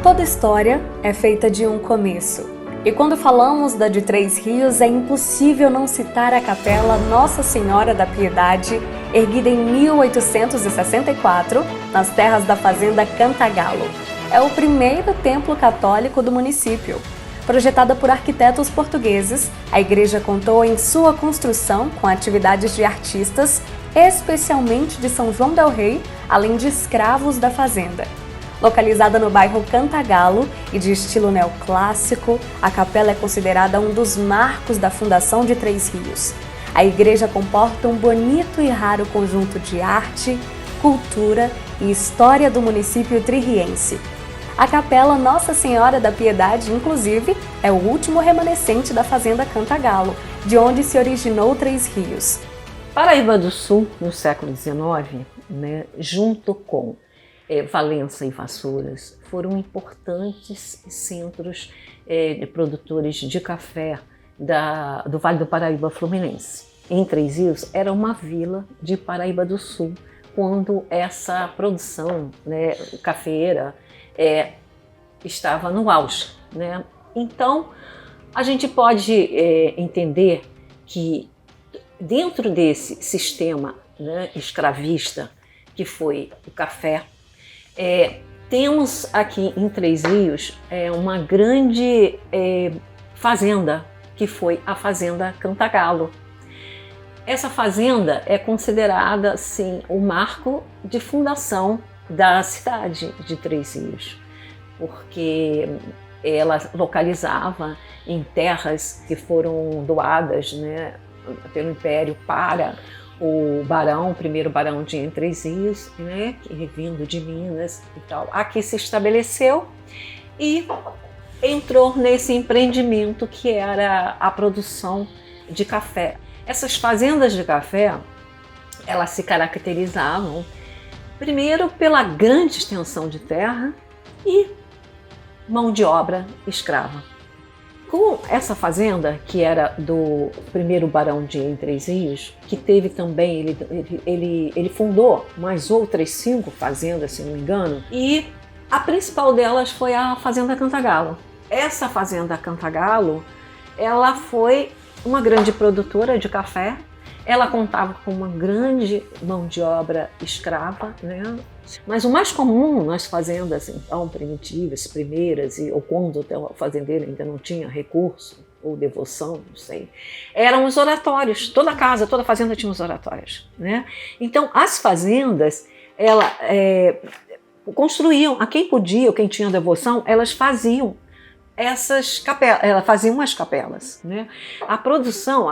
Toda história é feita de um começo. E quando falamos da de Três Rios, é impossível não citar a capela Nossa Senhora da Piedade, erguida em 1864, nas terras da fazenda Cantagalo. É o primeiro templo católico do município. Projetada por arquitetos portugueses, a igreja contou em sua construção com atividades de artistas, especialmente de São João del Rei, além de escravos da fazenda. Localizada no bairro Cantagalo e de estilo neoclássico, a capela é considerada um dos marcos da fundação de Três Rios. A igreja comporta um bonito e raro conjunto de arte, cultura e história do município tririense. A capela Nossa Senhora da Piedade, inclusive, é o último remanescente da fazenda Cantagalo, de onde se originou Três Rios. Paraíba do Sul, no século XIX, junto com Valença e Vassouras, foram importantes centros produtores de café do Vale do Paraíba Fluminense. Em Três Rios era uma vila de Paraíba do Sul, quando essa produção cafeeira estava no auge. Então, a gente pode entender que dentro desse sistema escravista que foi o café, temos aqui em Três Rios uma grande fazenda, que foi a Fazenda Cantagalo. Essa fazenda é considerada assim, o marco de fundação da cidade de Três Rios, porque ela localizava em terras que foram doadas pelo Império para o primeiro barão de Três Rios, vindo de Minas e tal. Aqui se estabeleceu e entrou nesse empreendimento que era a produção de café. Essas fazendas de café, elas se caracterizavam primeiro pela grande extensão de terra e mão de obra escrava. Com essa fazenda, que era do primeiro barão de Três Rios, que teve também, ele fundou mais outras 5 fazendas, se não me engano, e a principal delas foi a Fazenda Cantagalo. Essa Fazenda Cantagalo, ela foi uma grande produtora de café, ela contava com uma grande mão de obra escrava, Mas o mais comum nas fazendas, então, primitivas, primeiras, ou quando o fazendeiro ainda não tinha recurso ou devoção, não sei, eram os oratórios. Toda casa, toda fazenda tinha os oratórios. Então, as fazendas, construíam, a quem podia, ou quem tinha devoção, elas faziam essas capelas, elas faziam as capelas. A produção,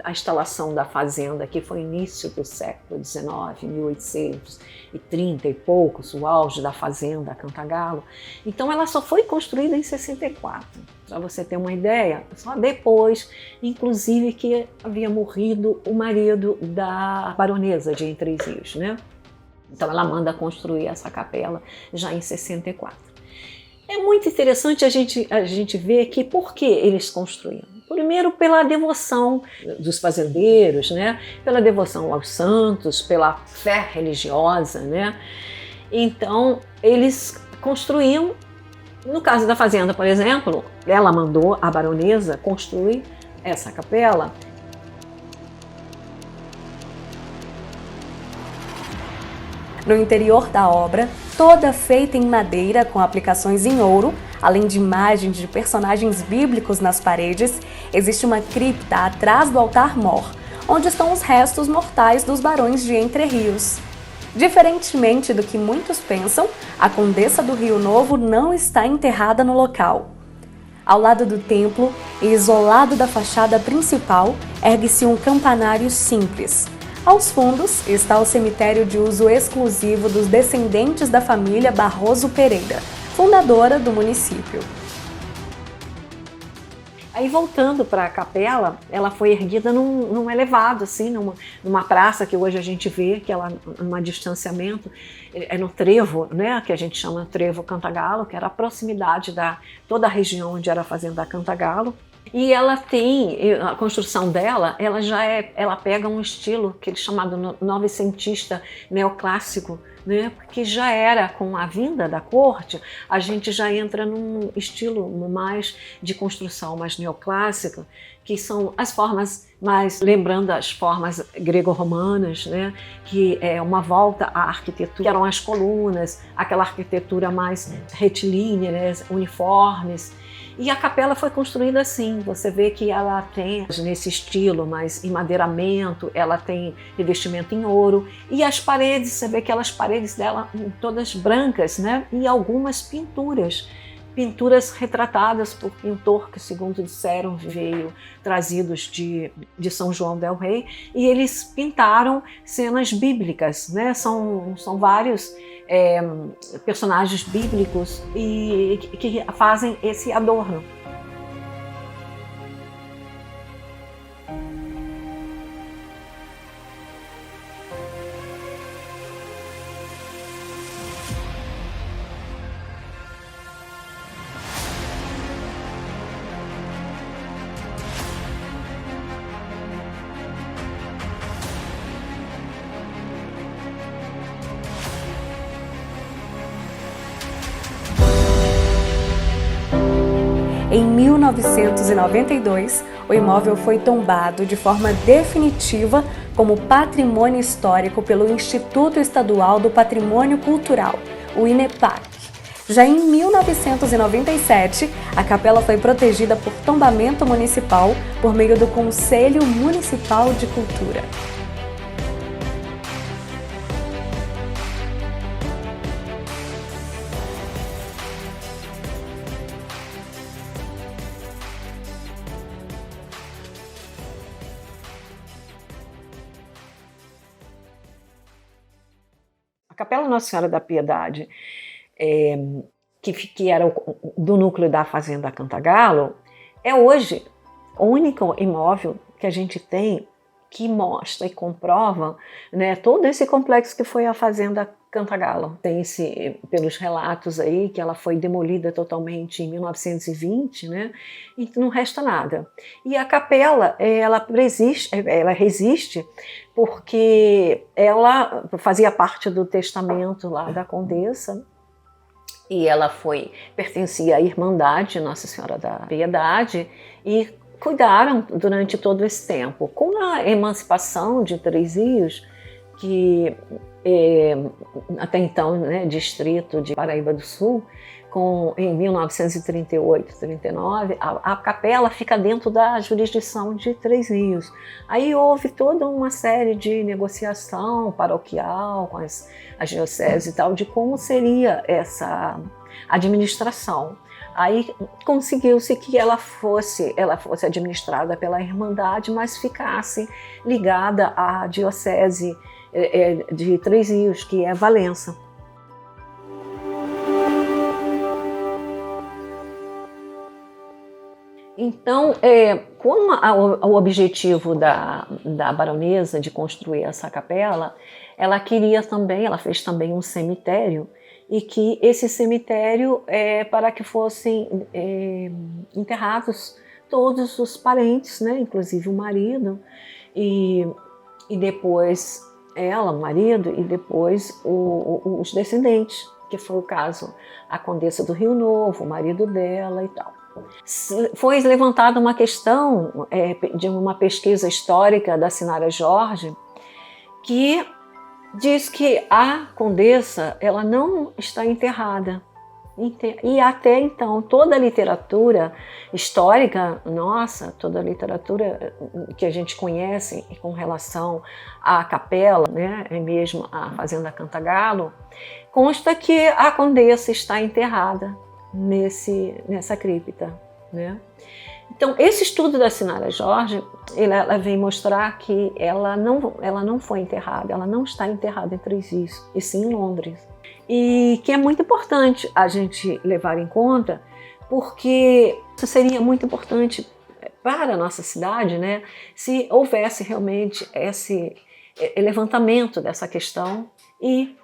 a instalação da fazenda, que foi início do século XIX, 1830 e poucos, o auge da fazenda Cantagalo. Então ela só foi construída em 64, para você ter uma ideia, só depois, inclusive, que havia morrido o marido da baronesa de Três Rios. Então ela manda construir essa capela já em 64. É muito interessante a gente ver que por que eles construíam. Primeiro, pela devoção dos fazendeiros, pela devoção aos santos, pela fé religiosa. Então, eles construíam, no caso da fazenda, por exemplo, ela mandou a baronesa construir essa capela. No interior da obra, toda feita em madeira com aplicações em ouro, além de imagens de personagens bíblicos nas paredes, existe uma cripta atrás do altar-mor, onde estão os restos mortais dos barões de Entre Rios. Diferentemente do que muitos pensam, a Condessa do Rio Novo não está enterrada no local. Ao lado do templo e isolado da fachada principal, ergue-se um campanário simples. Aos fundos está o cemitério de uso exclusivo dos descendentes da família Barroso Pereira, fundadora do município. Aí, voltando para a capela, ela foi erguida num elevado, assim, numa praça que hoje a gente vê, que ela num distanciamento, é no trevo, que a gente chama trevo Cantagalo, que era a proximidade da toda a região onde era a fazenda Cantagalo. E ela tem, a construção dela, ela pega um estilo que é chamado novecentista neoclássico, né? Porque já era com a vinda da corte, a gente já entra num estilo mais de construção mais neoclássica, que são as formas mais, lembrando as formas grego-romanas, né? Que é uma volta à arquitetura, que eram as colunas, aquela arquitetura mais retilínea, né? Uniformes. E a capela foi construída assim, você vê que ela tem nesse estilo mais emadeiramento, ela tem revestimento em ouro, e as paredes, você vê que aquelas paredes dela todas brancas, né? E algumas pinturas retratadas por pintor que, segundo disseram, veio trazidos de São João del Rei, e eles pintaram cenas bíblicas, né? São vários personagens bíblicos e que fazem esse adorno. Em 1992, o imóvel foi tombado de forma definitiva como patrimônio histórico pelo Instituto Estadual do Patrimônio Cultural, o INEPAC. Já em 1997, a capela foi protegida por tombamento municipal por meio do Conselho Municipal de Cultura. A Capela Nossa Senhora da Piedade, que era do núcleo da Fazenda Cantagalo, é hoje o único imóvel que a gente tem que mostra e comprova, né, todo esse complexo que foi a Fazenda Cantagalo. Tem pelos relatos aí, que ela foi demolida totalmente em 1920, né, e não resta nada. E a capela, ela resiste porque ela fazia parte do testamento lá da Condessa, e ela pertencia à Irmandade Nossa Senhora da Piedade, e cuidaram durante todo esse tempo. Com a emancipação de Três Rios, que até então, né, distrito de Paraíba do Sul, em 1938, 39, a capela fica dentro da jurisdição de Três Rios. Aí houve toda uma série de negociação paroquial com as dioceses e tal, de como seria essa administração. Aí conseguiu-se que ela fosse administrada pela Irmandade, mas ficasse ligada à diocese de Três Rios, que é Valença. Então, como o objetivo da baronesa de construir essa capela, ela fez também um cemitério, e que esse cemitério para que fossem enterrados todos os parentes, né, inclusive o marido, e depois ela, o marido, e depois os descendentes, que foi o caso a Condessa do Rio Novo, o marido dela e tal. Foi levantada uma questão de uma pesquisa histórica da Sinara Jorge, que diz que a Condessa ela não está enterrada. E até então, toda a literatura histórica nossa, toda a literatura que a gente conhece com relação à capela, né, mesmo a Fazenda Cantagalo, consta que a Condessa está enterrada nessa cripta, né? Então, esse estudo da Sinara Jorge, ela vem mostrar que ela não foi enterrada, ela não está enterrada em Três Rios, e sim em Londres. E que é muito importante a gente levar em conta, porque isso seria muito importante para a nossa cidade, né, se houvesse realmente esse levantamento dessa questão e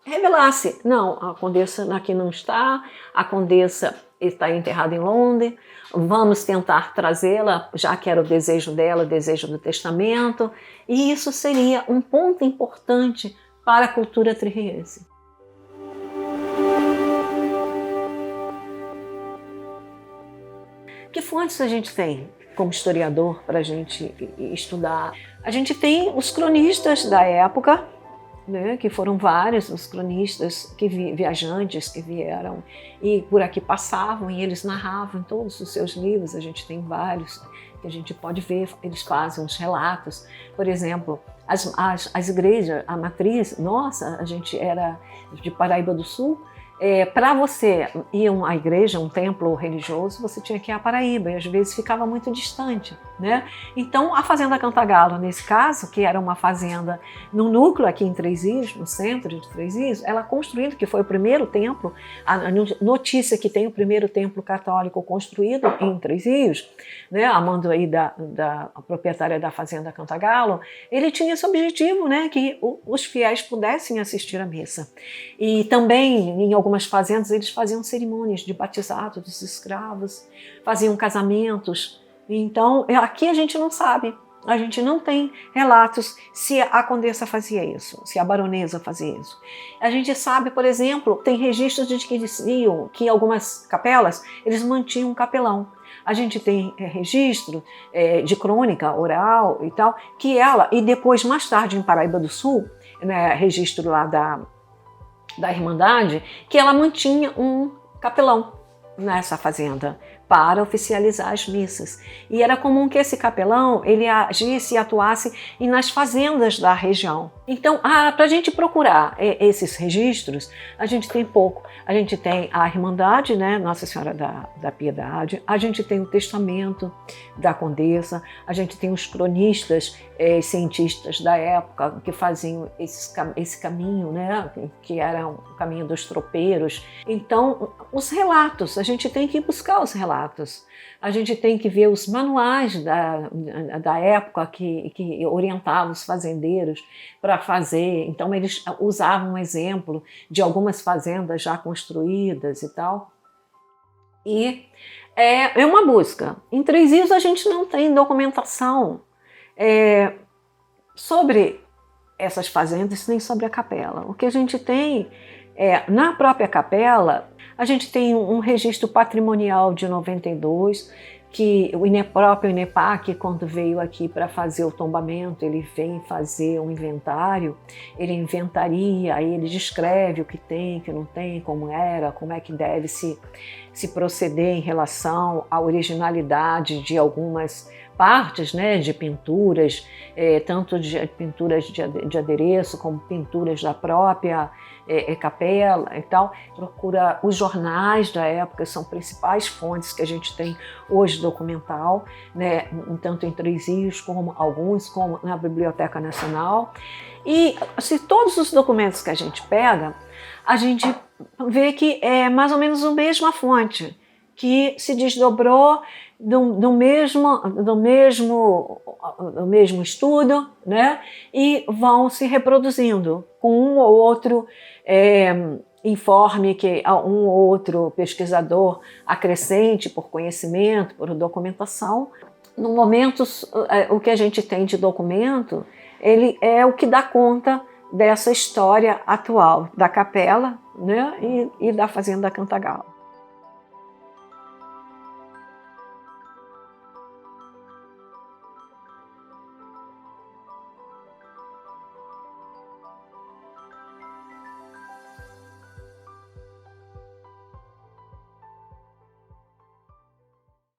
revelasse, não, a Condessa aqui não está, a Condessa está enterrada em Londres, vamos tentar trazê-la, já que era o desejo dela, o desejo do testamento, e isso seria um ponto importante para a cultura tririense. Que fontes a gente tem como historiador para a gente estudar? A gente tem os cronistas da época, né, que foram vários, os cronistas viajantes que vieram e por aqui passavam e eles narravam em todos os seus livros. A gente tem vários que a gente pode ver, eles fazem uns relatos. Por exemplo, as igrejas, a matriz, nossa, a gente era de Paraíba do Sul. Para você ir a uma igreja, um templo religioso, você tinha que ir a Paraíba e às vezes ficava muito distante, né? Então a Fazenda Cantagalo, nesse caso, que era uma fazenda no núcleo aqui em Três Rios, no centro de Três Rios, ela construindo, que foi o primeiro templo, a notícia que tem o primeiro templo católico construído em Três Rios, né? A mando aí da proprietária da Fazenda Cantagalo, ele tinha esse objetivo, né? Que os fiéis pudessem assistir à missa. E também em algumas fazendas eles faziam cerimônias de batizado dos escravos, faziam casamentos. Então aqui a gente não sabe, a gente não tem relatos se a condessa fazia isso, se a baronesa fazia isso. A gente sabe, por exemplo, tem registros de que diziam que em algumas capelas eles mantinham um capelão. A gente tem registro de crônica oral e tal, que ela, e depois mais tarde em Paraíba do Sul, né, registro lá da Irmandade, que ela mantinha um capelão nessa fazenda para oficializar as missas. E era comum que esse capelão ele agisse e atuasse nas fazendas da região. Então, para a gente procurar esses registros, a gente tem pouco. A gente tem a Irmandade, né, Nossa Senhora da Piedade, a gente tem o testamento da condessa, a gente tem os cronistas cientistas da época que faziam esse caminho, né, que era o caminho dos tropeiros. Então, os relatos, a gente tem que buscar os relatos. A gente tem que ver os manuais da época que orientavam os fazendeiros para fazer. Então, eles usavam um exemplo de algumas fazendas já construídas e tal. E é uma busca. Em Três Rios, a gente não tem documentação sobre essas fazendas, nem sobre a capela. O que a gente tem na própria capela, a gente tem um registro patrimonial de 92, que o próprio INEPAC, quando veio aqui para fazer o tombamento, ele vem fazer um inventário, ele inventaria, aí ele descreve o que tem, o que não tem, como era, como é que deve se proceder em relação à originalidade de algumas partes, né, de pinturas, tanto de pinturas de adereço como pinturas da própria capela e tal. Procura os jornais da época, são principais fontes que a gente tem hoje documental, né, tanto em Três Rios como na Biblioteca Nacional. E se todos os documentos que a gente pega, a gente vê que é mais ou menos a mesma fonte, que se desdobrou do mesmo estudo, né? E vão se reproduzindo com um ou outro informe que um ou outro pesquisador acrescente por conhecimento, por documentação. No momento, o que a gente tem de documento, ele é o que dá conta dessa história atual da capela, né? E da Fazenda Cantagalo.